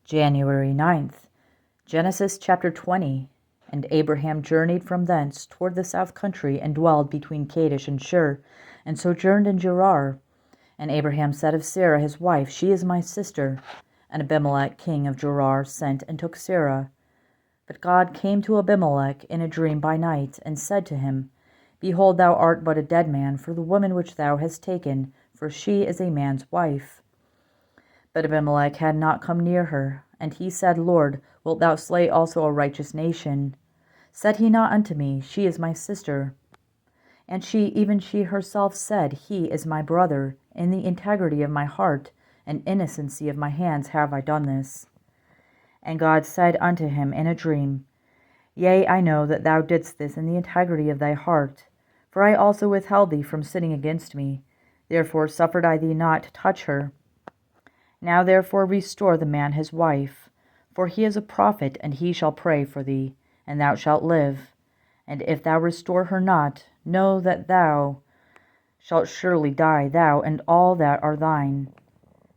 January 9th, Genesis chapter 20. And Abraham journeyed from thence toward the south country, and dwelled between Kadesh and Shur, and sojourned in Gerar. And Abraham said of Sarah his wife, She is my sister. And Abimelech king of Gerar sent and took Sarah. But God came to Abimelech in a dream by night, and said to him, Behold, thou art but a dead man for the woman which thou hast taken, for she is a man's wife. But Abimelech had not come near her. And he said, Lord, wilt thou slay also a righteous nation? Said he not unto me, She is my sister? And she, even she herself, said, He is my brother. In the integrity of my heart and innocency of my hands have I done this. And God said unto him in a dream, Yea, I know that thou didst this in the integrity of thy heart, for I also withheld thee from sinning against me. Therefore suffered I thee not to touch her. Now therefore restore the man his wife, for he is a prophet, and he shall pray for thee, and thou shalt live. And if thou restore her not, know that thou shalt surely die, thou and all that are thine.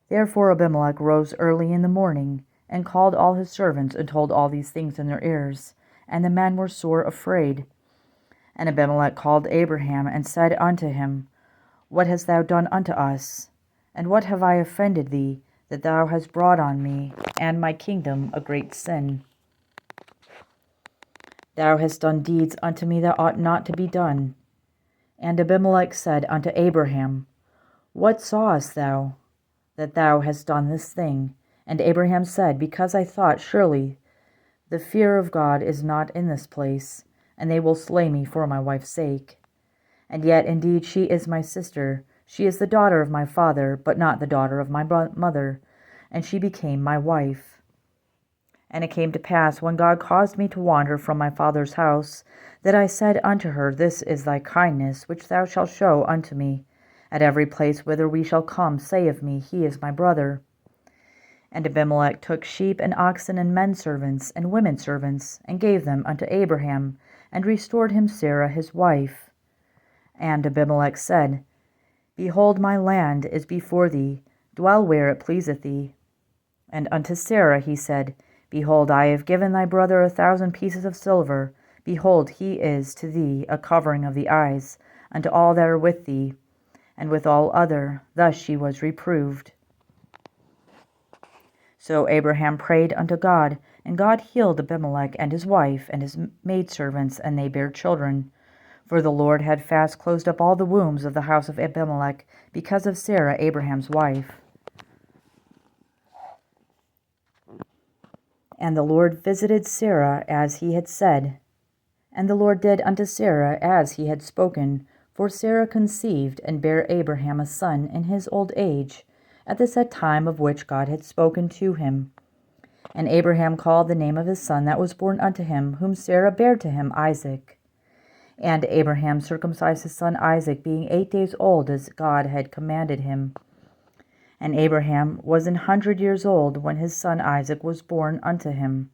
Therefore Abimelech rose early in the morning, and called all his servants, and told all these things in their ears. And the men were sore afraid. And Abimelech called Abraham, and said unto him, What hast thou done unto us? And what have I offended thee, that thou hast brought on me and my kingdom a great sin? Thou hast done deeds unto me that ought not to be done. And Abimelech said unto Abraham, What sawest thou, that thou hast done this thing? And Abraham said, Because I thought, surely the fear of God is not in this place, and they will slay me for my wife's sake. And yet indeed she is my sister. She is the daughter of my father, but not the daughter of my mother, and she became my wife. And it came to pass, when God caused me to wander from my father's house, that I said unto her, This is thy kindness, which thou shalt show unto me. At every place whither we shall come, say of me, He is my brother. And Abimelech took sheep and oxen and men servants and women servants, and gave them unto Abraham, and restored him Sarah his wife. And Abimelech said, Behold, my land is before thee, dwell where it pleaseth thee. And unto Sarah he said, Behold, I have given thy brother 1,000 pieces of silver. Behold, he is to thee a covering of the eyes, unto all that are with thee, and with all other. Thus she was reproved. So Abraham prayed unto God, and God healed Abimelech and his wife and his maidservants, and they bare children. For the Lord had fast closed up all the wombs of the house of Abimelech, because of Sarah Abraham's wife. And the Lord visited Sarah as he had said. And the Lord did unto Sarah as he had spoken, for Sarah conceived, and bare Abraham a son in his old age, at the set time of which God had spoken to him. And Abraham called the name of his son that was born unto him, whom Sarah bare to him, Isaac. And Abraham circumcised his son Isaac, being 8 days old, as God had commanded him. And Abraham was 100 years old when his son Isaac was born unto him.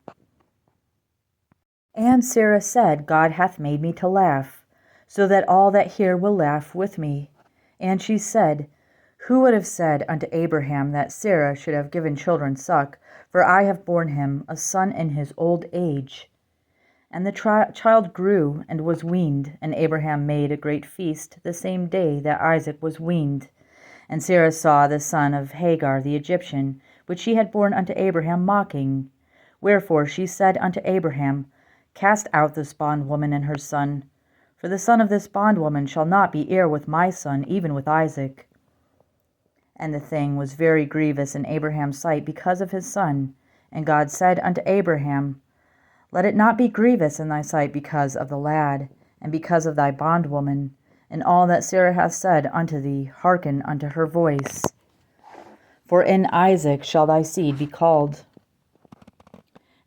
And Sarah said, God hath made me to laugh, so that all that hear will laugh with me. And she said, Who would have said unto Abraham that Sarah should have given children suck? For I have borne him a son in his old age. And the child grew and was weaned, and Abraham made a great feast the same day that Isaac was weaned. And Sarah saw the son of Hagar the Egyptian, which she had borne unto Abraham, mocking. Wherefore she said unto Abraham, Cast out this bondwoman and her son, for the son of this bondwoman shall not be heir with my son, even with Isaac. And the thing was very grievous in Abraham's sight because of his son. And God said unto Abraham, Let it not be grievous in thy sight because of the lad, and because of thy bondwoman. And all that Sarah hath said unto thee, hearken unto her voice. For in Isaac shall thy seed be called.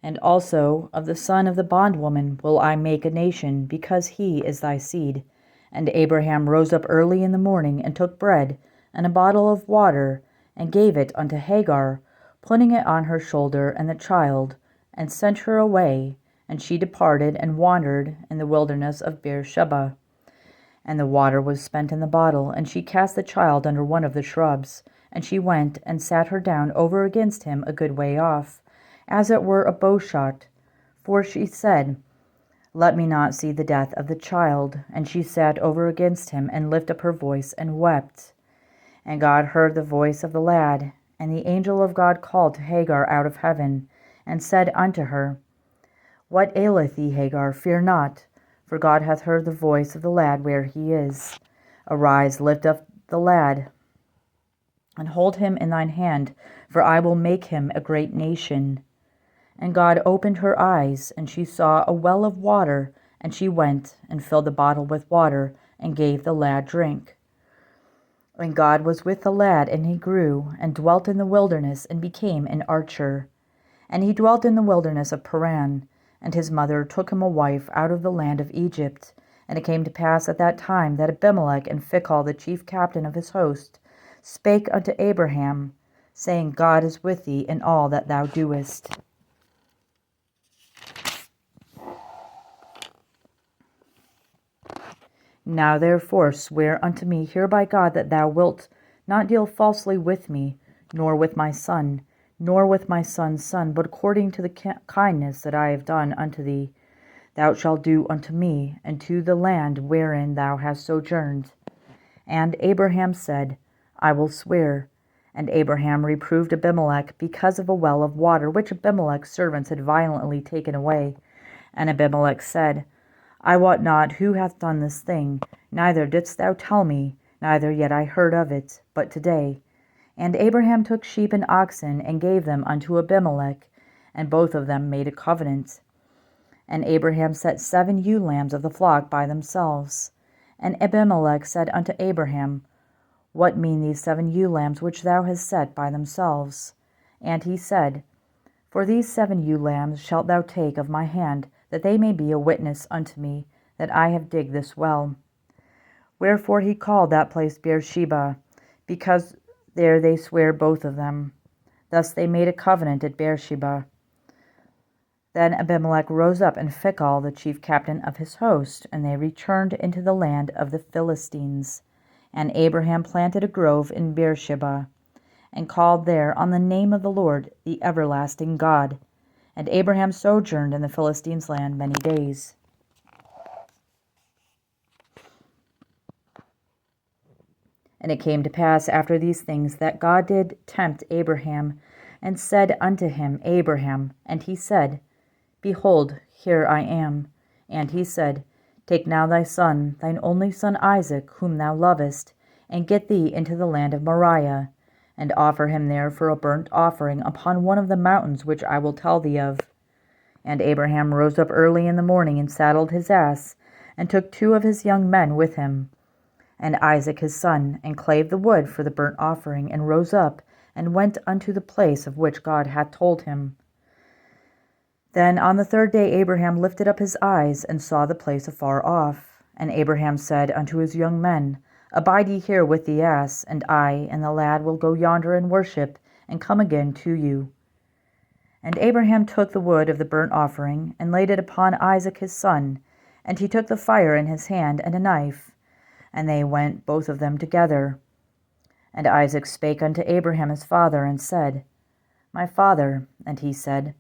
And also of the son of the bondwoman will I make a nation, because he is thy seed. And Abraham rose up early in the morning, and took bread, and a bottle of water, and gave it unto Hagar, putting it on her shoulder and the child, and sent her away. And she departed, and wandered in the wilderness of Beersheba. And the water was spent in the bottle, and she cast the child under one of the shrubs. And she went and sat her down over against him a good way off. as it were a bowshot. For she said, Let me not see the death of the child. And she sat over against him, and lifted up her voice, and wept. And God heard the voice of the lad. And the angel of God called to Hagar out of heaven, and said unto her, What aileth thee, Hagar? Fear not, for God hath heard the voice of the lad where he is. Arise, lift up the lad, and hold him in thine hand, for I will make him a great nation. And God opened her eyes, and she saw a well of water, and she went and filled the bottle with water, and gave the lad drink. And God was with the lad, and he grew, and dwelt in the wilderness, and became an archer. And he dwelt in the wilderness of Paran, and his mother took him a wife out of the land of Egypt. And it came to pass at that time that Abimelech and Phicol, the chief captain of his host, spake unto Abraham, saying, God is with thee in all that thou doest. Now therefore swear unto me here by God that thou wilt not deal falsely with me, nor with my son, nor with my son's son, but according to the kindness that I have done unto thee, thou shalt do unto me, and to the land wherein thou hast sojourned. And Abraham said, I will swear. And Abraham reproved Abimelech because of a well of water, which Abimelech's servants had violently taken away. And Abimelech said, I wot not who hath done this thing, neither didst thou tell me, neither yet I heard of it, but today. And Abraham took sheep and oxen, and gave them unto Abimelech, and both of them made a covenant. And Abraham set 7 ewe lambs of the flock by themselves. And Abimelech said unto Abraham, What mean these 7 ewe lambs which thou hast set by themselves? And he said, For these 7 ewe lambs shalt thou take of my hand, that they may be a witness unto me, that I have digged this well. Wherefore he called that place Beersheba, because there they sware both of them. Thus they made a covenant at Beersheba. Then Abimelech rose up, and Phicol, the chief captain of his host, and they returned into the land of the Philistines. And Abraham planted a grove in Beersheba, and called there on the name of the Lord, the everlasting God. And Abraham sojourned in the Philistines' land many days. And it came to pass after these things that God did tempt Abraham, and said unto him, Abraham. And he said, Behold, here I am. And he said, Take now thy son, thine only son Isaac, whom thou lovest, and get thee into the land of Moriah, and offer him there for a burnt offering upon one of the mountains which I will tell thee of. And Abraham rose up early in the morning, and saddled his ass, and took 2 of his young men with him, and Isaac his son, and clave the wood for the burnt offering, and rose up, and went unto the place of which God had told him. Then on the 3rd day Abraham lifted up his eyes, and saw the place afar off. And Abraham said unto his young men, Abide ye here with the ass, and I and the lad will go yonder and worship, and come again to you. And Abraham took the wood of the burnt offering, and laid it upon Isaac his son, and he took the fire in his hand, and a knife, and they went both of them together. And Isaac spake unto Abraham his father, and said, My father. And he said,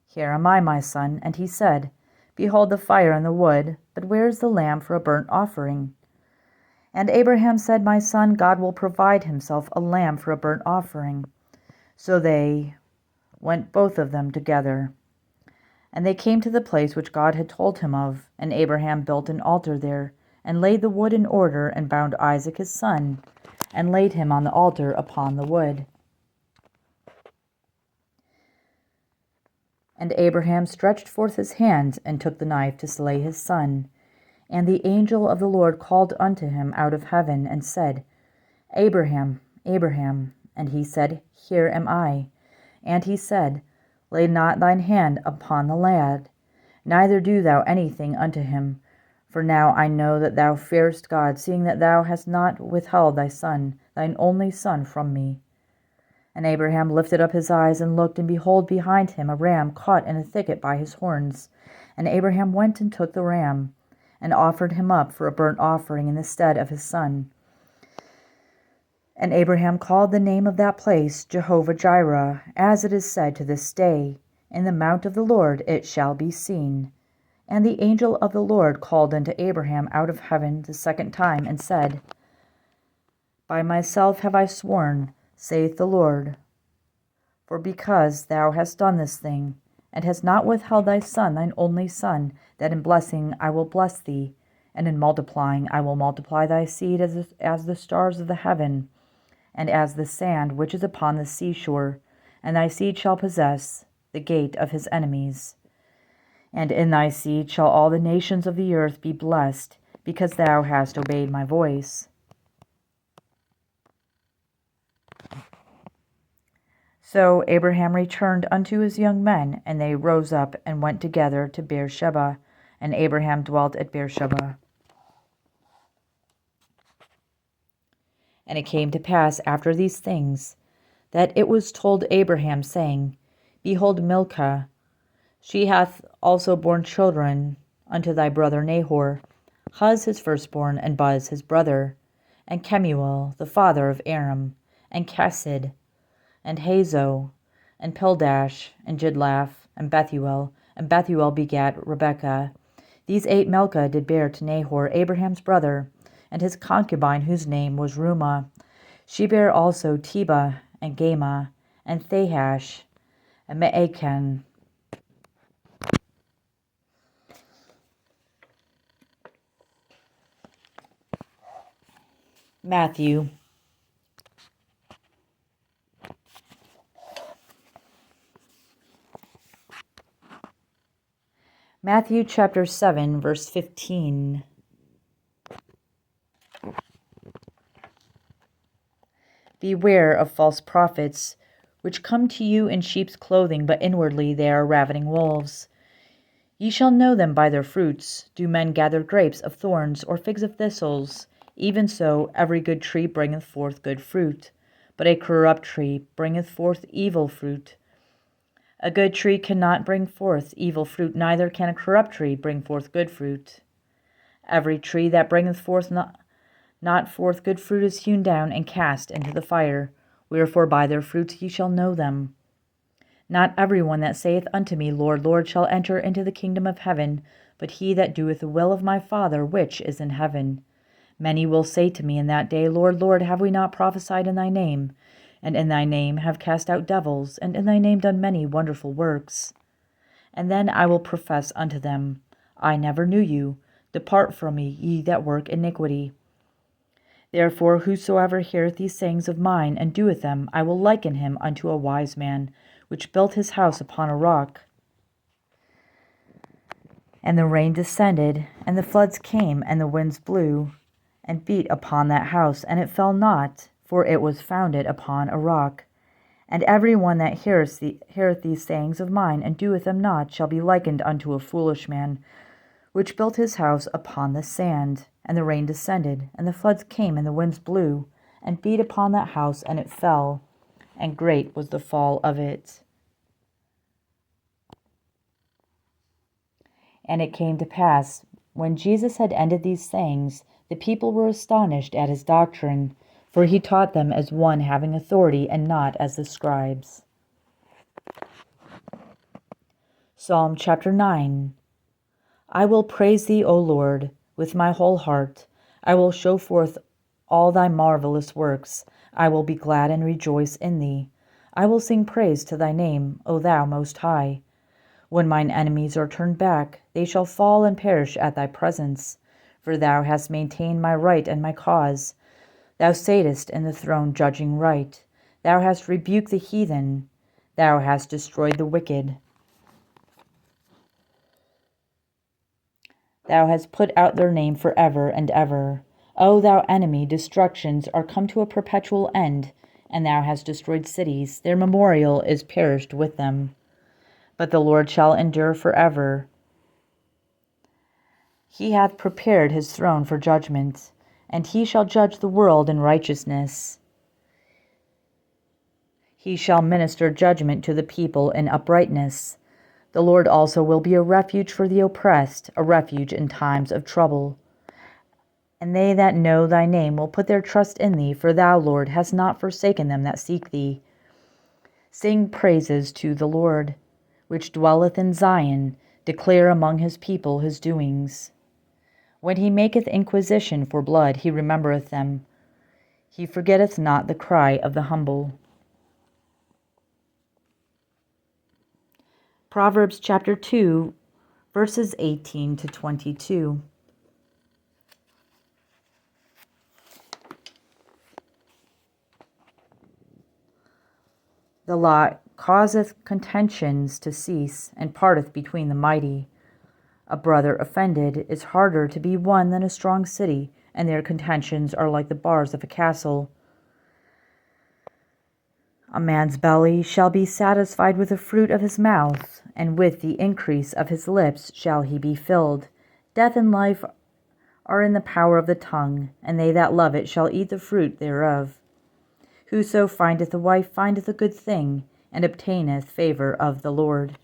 Here am I, my son. And he said, Behold the fire and the wood, but where is the lamb for a burnt offering? And Abraham said, My son, God will provide himself a lamb for a burnt offering. So they went both of them together. And they came to the place which God had told him of, and Abraham built an altar there, and laid the wood in order, and bound Isaac his son, and laid him on the altar upon the wood. And Abraham stretched forth his hand, and took the knife to slay his son. And the angel of the Lord called unto him out of heaven, and said, Abraham, Abraham. And he said, Here am I. And he said, Lay not thine hand upon the lad, neither do thou anything unto him. For now I know that thou fearest God, seeing that thou hast not withheld thy son, thine only son, from me. And Abraham lifted up his eyes, and looked, and behold, behind him a ram caught in a thicket by his horns. And Abraham went and took the ram, and offered him up for a burnt offering in the stead of his son. And Abraham called the name of that place Jehovah-Jireh, as it is said to this day, In the mount of the Lord it shall be seen. And the angel of the Lord called unto Abraham out of heaven the second time, and said, By myself have I sworn, saith the Lord, for because thou hast done this thing, and hast not withheld thy son, thine only son, that in blessing I will bless thee, and in multiplying I will multiply thy seed as the stars of the heaven, and as the sand which is upon the seashore, and thy seed shall possess the gate of his enemies. And in thy seed shall all the nations of the earth be blessed, because thou hast obeyed my voice. So Abraham returned unto his young men, and they rose up and went together to Beersheba, and Abraham dwelt at Beersheba. And it came to pass after these things, that it was told Abraham, saying, Behold, Milcah, she hath also borne children unto thy brother Nahor, Huz his firstborn, and Buz his brother, and Kemuel the father of Aram, and Chesed, and Hazo, and Pildash, and Jidlaph, and Bethuel begat Rebekah. These 8 Milcah did bear to Nahor, Abraham's brother, and his concubine, whose name was Reumah. She bare also Tebah, and Gamah, and Thahash, and Maachan. Matthew chapter 7, verse 15. Beware of false prophets, which come to you in sheep's clothing, but inwardly they are ravening wolves. Ye shall know them by their fruits. Do men gather grapes of thorns, or figs of thistles? Even so every good tree bringeth forth good fruit, but a corrupt tree bringeth forth evil fruit. A good tree cannot bring forth evil fruit, neither can a corrupt tree bring forth good fruit. Every tree that bringeth forth not forth good fruit is hewn down and cast into the fire. Wherefore by their fruits ye shall know them. Not every one that saith unto me, Lord, Lord, shall enter into the kingdom of heaven, but he that doeth the will of my Father which is in heaven. Many will say to me in that day, Lord, Lord, have we not prophesied in thy name? And in thy name have cast out devils, and in thy name done many wonderful works? And then I will profess unto them, I never knew you. Depart from me, ye that work iniquity. Therefore whosoever heareth these sayings of mine, and doeth them, I will liken him unto a wise man, which built his house upon a rock. And the rain descended, and the floods came, and the winds blew, and beat upon that house, and it fell not, for it was founded upon a rock. And every one that heareth these sayings of mine, and doeth them not, shall be likened unto a foolish man, which built his house upon the sand. And the rain descended, and the floods came, and the winds blew, and beat upon that house, and it fell, and great was the fall of it. And it came to pass, when Jesus had ended these sayings, the people were astonished at his doctrine, for he taught them as one having authority, and not as the scribes. Psalm chapter 9. I will praise thee, O Lord, with my whole heart. I will show forth all thy marvelous works. I will be glad and rejoice in thee. I will sing praise to thy name, O thou most high. When mine enemies are turned back, they shall fall and perish at thy presence. For thou hast maintained my right and my cause. Thou satest in the throne judging right. Thou hast rebuked the heathen. Thou hast destroyed the wicked. Thou hast put out their name forever and ever. O thou enemy, destructions are come to a perpetual end, and thou hast destroyed cities. Their memorial is perished with them. But the Lord shall endure forever. He hath prepared his throne for judgment, and he shall judge the world in righteousness. He shall minister judgment to the people in uprightness. The Lord also will be a refuge for the oppressed, a refuge in times of trouble. And they that know thy name will put their trust in thee, for thou, Lord, hast not forsaken them that seek thee. Sing praises to the Lord. which dwelleth in Zion, declare among his people his doings. When he maketh inquisition for blood, he remembereth them. He forgetteth not the cry of the humble. Proverbs chapter 2, verses 18 to 22. The law causeth contentions to cease, and parteth between the mighty. A brother offended is harder to be won than a strong city, and their contentions are like the bars of a castle. A man's belly shall be satisfied with the fruit of his mouth, and with the increase of his lips shall he be filled. Death and life are in the power of the tongue, and they that love it shall eat the fruit thereof. Whoso findeth a wife findeth a good thing, and obtaineth favor of the Lord.